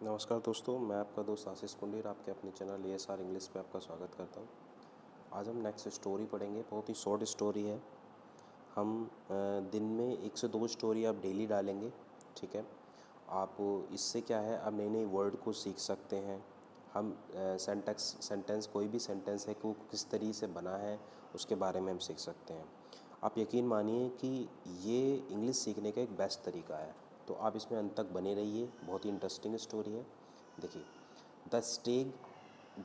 नमस्कार दोस्तों, मैं आपका दोस्त आशीष पुंडीर आपके अपने चैनल ESR इंग्लिश पे आपका स्वागत करता हूँ। आज हम नेक्स्ट स्टोरी पढ़ेंगे। बहुत ही शॉर्ट स्टोरी है। हम दिन में 1 से 2 स्टोरी आप डेली डालेंगे, ठीक है। आप इससे क्या है, आप नई नई वर्ड को सीख सकते हैं। हम सेंटेंस कोई भी सेंटेंस है कि वो किस तरीके से बना है उसके बारे में हम सीख सकते हैं। आप यकीन मानिए कि ये इंग्लिश सीखने का एक बेस्ट तरीका है, तो आप इसमें अंत तक बने रहिए। बहुत ही इंटरेस्टिंग स्टोरी है। देखिए, the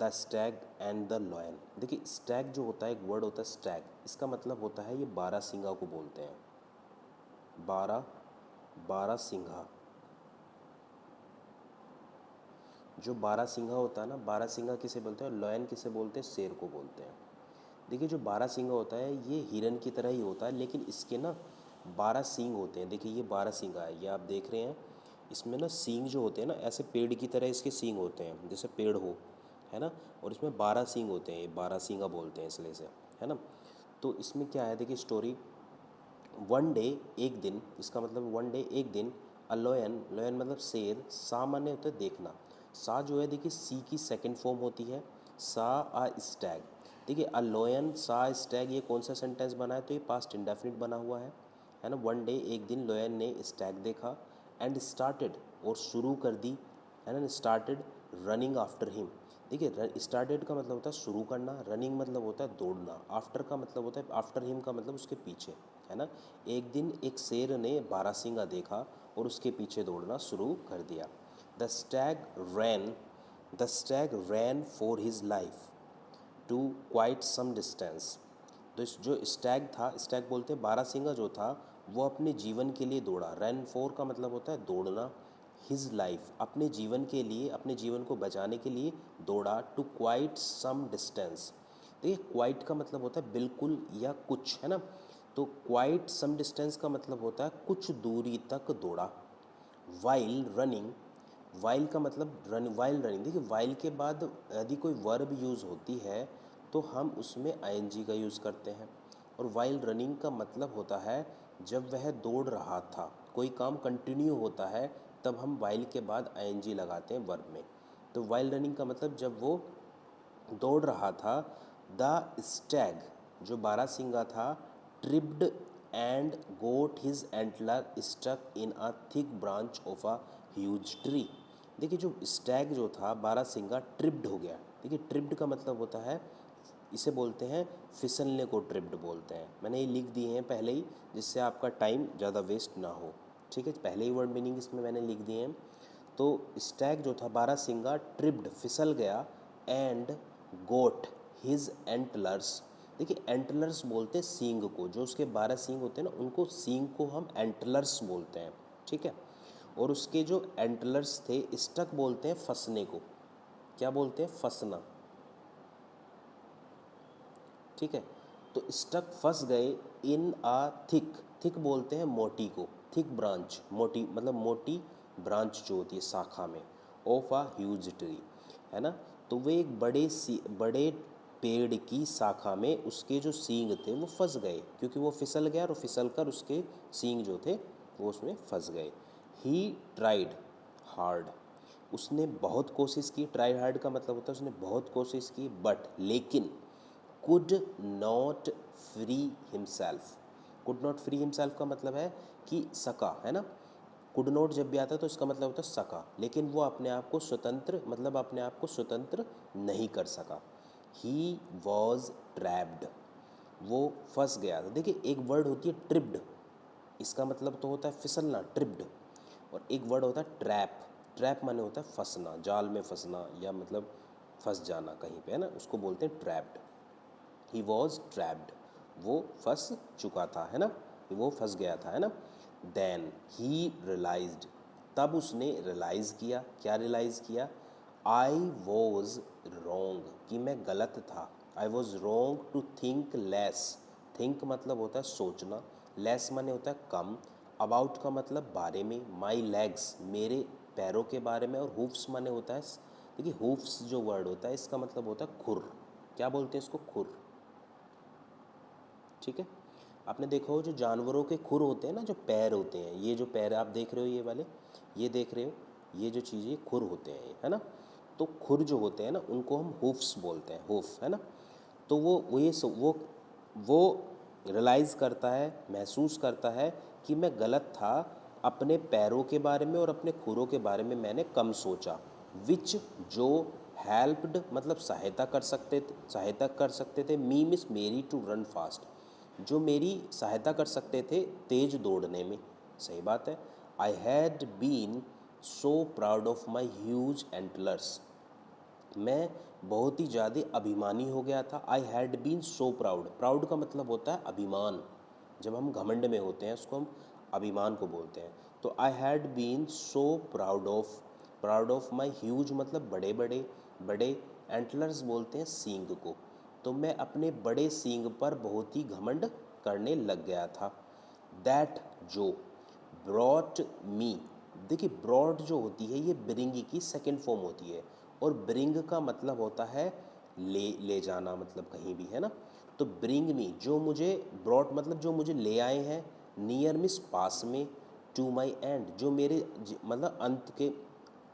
Stag and the lion. देखिए, स्टैग जो होता है, एक वर्ड होता है स्टैग, इसका मतलब होता है ये बारहसिंगा को बोलते हैं। बारहसिंगा। जो बारहसिंगा होता है ना, बारहसिंगा किसे बोलते हैं, लॉयन किसे बोलते हैं, शेर को बोलते हैं। देखिए, जो बारहसिंगा होता है ये हिरन की तरह ही होता है, लेकिन इसके ना 12 सींग होते हैं। देखिए, ये बारहसिंगा है, ये आप देख रहे हैं। इसमें ना सींग जो होते हैं ना, ऐसे पेड़ की तरह इसके सींग होते हैं, जैसे पेड़ हो, है ना। और इसमें 12 सींग होते हैं, ये बारहसिंगा बोलते हैं इसलिए से, है ना। तो इसमें क्या है, देखिए स्टोरी। वन डे, एक दिन, इसका मतलब वन डे एक दिन, अ लॉयन, लॉयन मतलब शेर, सा माने होता है देखना। सा जो है, देखिए सी की सेकंड फॉर्म होती है, सा आ स्टैग। देखिए, अ लॉयन सा स्टैग, ये कौन सा सेंटेंस बना है, तो ये पास्ट इंडेफिनिट बना हुआ है ना। वन डे एक दिन लॉयन ने स्टैग देखा, एंड स्टार्टेड, और शुरू कर दी, है ना। Started running after him. देखिए, स्टार्टेड का मतलब होता है शुरू करना, रनिंग मतलब होता है दौड़ना, आफ्टर का मतलब होता है, आफ्टर हिम का मतलब उसके पीछे, है ना। एक दिन एक शेर ने बारहसिंगा देखा और उसके पीछे दौड़ना शुरू कर दिया। The stag ran the stag ran for his life to quite some distance. तो जो स्टैग था, स्टैग बोलते हैं बारहसिंगा जो था, वो अपने जीवन के लिए दौड़ा। रन फॉर का मतलब होता है दौड़ना, हिज लाइफ अपने जीवन के लिए, अपने जीवन को बचाने के लिए दौड़ा, टू क्वाइट सम डिस्टेंस। देखिए, क्वाइट का मतलब होता है बिल्कुल या कुछ, है ना। तो क्वाइट सम डिस्टेंस का मतलब होता है कुछ दूरी तक दौड़ा। वाइल रनिंग, वाइल का मतलब रन, वाइल रनिंग। देखिए, वाइल के बाद यदि कोई वर्ब यूज़ होती है तो हम उसमें आईएनजी का यूज़ करते हैं। और वाइल रनिंग का मतलब होता है जब वह दौड़ रहा था, कोई काम कंटिन्यू होता है, तब हम वाइल के बाद आईएनजी लगाते हैं वर्ब में। तो वाइल रनिंग का मतलब जब वो दौड़ रहा था। द स्टैग, जो बारहसिंगा था, tripped and got his antler stuck in a thick branch of a huge tree. देखिए, जो स्टैग जो था बारहसिंगा, ट्रिप्ड हो गया। देखिए, ट्रिप्ड का मतलब होता है, इसे बोलते हैं फिसलने को ट्रिप्ड बोलते हैं। मैंने ये लिख दिए हैं पहले ही, जिससे आपका टाइम ज़्यादा वेस्ट ना हो, ठीक है। पहले ही वर्ड मीनिंग इसमें मैंने लिख दिए हैं। तो स्टैग जो था बारहसिंगा, ट्रिप्ड फिसल गया, एंड गोट हिज एंटलर्स। देखिए, एंटलर्स बोलते हैं सींग को, जो उसके 12 सींग होते हैं ना, उनको सींग को हम एंटलर्स बोलते हैं, ठीक है। और उसके जो एंटलर्स थे, स्टक बोलते हैं फंसने को। क्या बोलते हैं, फंसना, ठीक है। तो स्टक फंस गए, इन आ थिक, थिक बोलते हैं मोटी को, थिक ब्रांच, मोटी मतलब मोटी ब्रांच जो होती है शाखा में, ऑफ आ ह्यूज ट्री, है ना। तो वे एक बड़े पेड़ की शाखा में, उसके जो सींग थे वो फंस गए, क्योंकि वो फिसल गया और फिसल कर उसके सींग जो थे वो उसमें फंस गए। ही ट्राइड हार्ड, उसने बहुत कोशिश की। ट्राई हार्ड का मतलब होता है उसने बहुत कोशिश की, बट लेकिन could not free himself. Could not free himself का मतलब है कि सका, है ना। कुड नॉट जब भी आता है तो इसका मतलब होता है सका, लेकिन वो अपने आप को स्वतंत्र, मतलब अपने आप को स्वतंत्र नहीं कर सका। ही वॉज ट्रैप्ड, वो फंस गया था। देखिए, एक वर्ड होती है ट्रिप्ड, इसका मतलब तो होता है फिसलना, ट्रिप्ड। और एक वर्ड होता है ट्रैप, ट्रैप माने होता है फंसना, जाल में फंसना, या मतलब फंस जाना कहीं पे, है ना, उसको बोलते हैं ट्रैप्ड। ही वॉज ट्रैप्ड, वो फंस चुका था, है ना, वो फंस गया था, है ना। देन ही रियलाइज्ड, तब उसने रियलाइज़ किया। क्या रियलाइज़ किया, आई वॉज रॉन्ग, कि मैं गलत था। I was wrong to think less, think मतलब होता है सोचना, लेस माने होता है कम, अबाउट का मतलब बारे में, माई लेग्स मेरे पैरों के बारे में, और हुफ्स माने होता है, देखिए हुफ्स जो वर्ड होता है इसका मतलब होता है खुर। क्या बोलते हैं इसको, खुर, ठीक है। आपने देखा हो जो जानवरों के खुर होते हैं ना, जो पैर होते हैं, ये जो पैर आप देख रहे हो, ये वाले, ये देख रहे हो, ये जो चीज़ें खुर होते हैं, है ना। तो खुर जो होते हैं ना उनको हम हूफ्स बोलते हैं, हूफ, है ना। तो वो रियलाइज़ करता है, महसूस करता है कि मैं गलत था, अपने पैरों के बारे में और अपने खुरों के बारे में मैंने कम सोचा। विच जो हेल्प्ड मतलब सहायता कर सकते थे मी मिस मेरी टू रन फास्ट, जो मेरी सहायता कर सकते थे तेज दौड़ने में। सही बात है। I had been so proud of my huge antlers, मैं बहुत ही ज़्यादा अभिमानी हो गया था। I had been so proud, proud का मतलब होता है अभिमान, जब हम घमंड में होते हैं उसको हम अभिमान को बोलते हैं। तो I had been so proud of my huge मतलब बड़े एंटलर्स बोलते हैं सींग को। तो मैं अपने बड़े सींग पर बहुत ही घमंड करने लग गया था। दैट जो ब्रॉट मी, देखिए ब्रॉड जो होती है ये ब्रिंग की सेकंड फॉर्म होती है, और ब्रिंग का मतलब होता है ले जाना, मतलब कहीं भी, है ना। तो ब्रिंग मी जो मुझे, ब्रॉड मतलब जो मुझे ले आए हैं, नियर मिस पास में, टू माई एंड जो मेरे मतलब अंत के,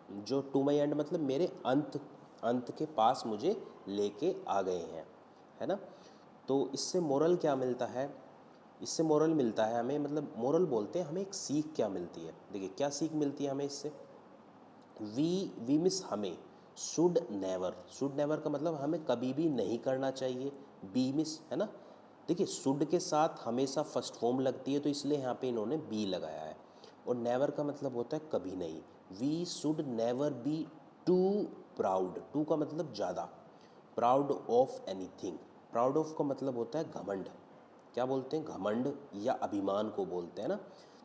जो टू माई एंड मतलब मेरे अंत के पास मुझे लेके आ गए हैं, है ना। तो इससे मोरल क्या मिलता है, इससे मोरल मिलता है हमें, मतलब मोरल बोलते हैं हमें एक सीख क्या मिलती है। देखिए क्या सीख मिलती है हमें इससे, वी मिस हमें, शुड नेवर का मतलब हमें कभी भी नहीं करना चाहिए। बी मिस, है ना। देखिए शुड के साथ हमेशा फर्स्ट फॉर्म लगती है तो इसलिए यहाँ पे इन्होंने बी लगाया है, और नेवर का मतलब होता है कभी नहीं। We should never be too proud, too का मतलब ज़्यादा, proud of anything, proud of का मतलब होता है घमंड, क्या बोलते हैं, घमंड या अभिमान को बोलते हैं ना।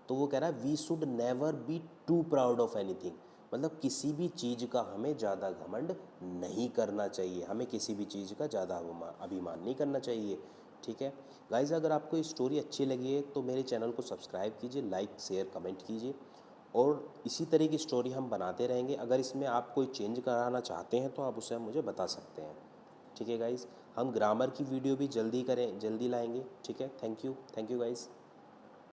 तो वो कह रहा है we should never be too proud of anything, मतलब किसी भी चीज़ का हमें ज़्यादा घमंड नहीं करना चाहिए, हमें किसी भी चीज़ का ज़्यादा अभिमान नहीं करना चाहिए। ठीक है गाइज, अगर आपको ये स्टोरी अच्छी लगी है तो मेरे चैनल को सब्सक्राइब कीजिए, लाइक शेयर कमेंट कीजिए, और इसी तरह की स्टोरी हम बनाते रहेंगे। अगर इसमें आप कोई चेंज कराना चाहते हैं तो आप उसे मुझे बता सकते हैं। ठीक है गाइज़, हम ग्रामर की वीडियो भी जल्दी लाएंगे। ठीक है, थैंक यू गाइज़।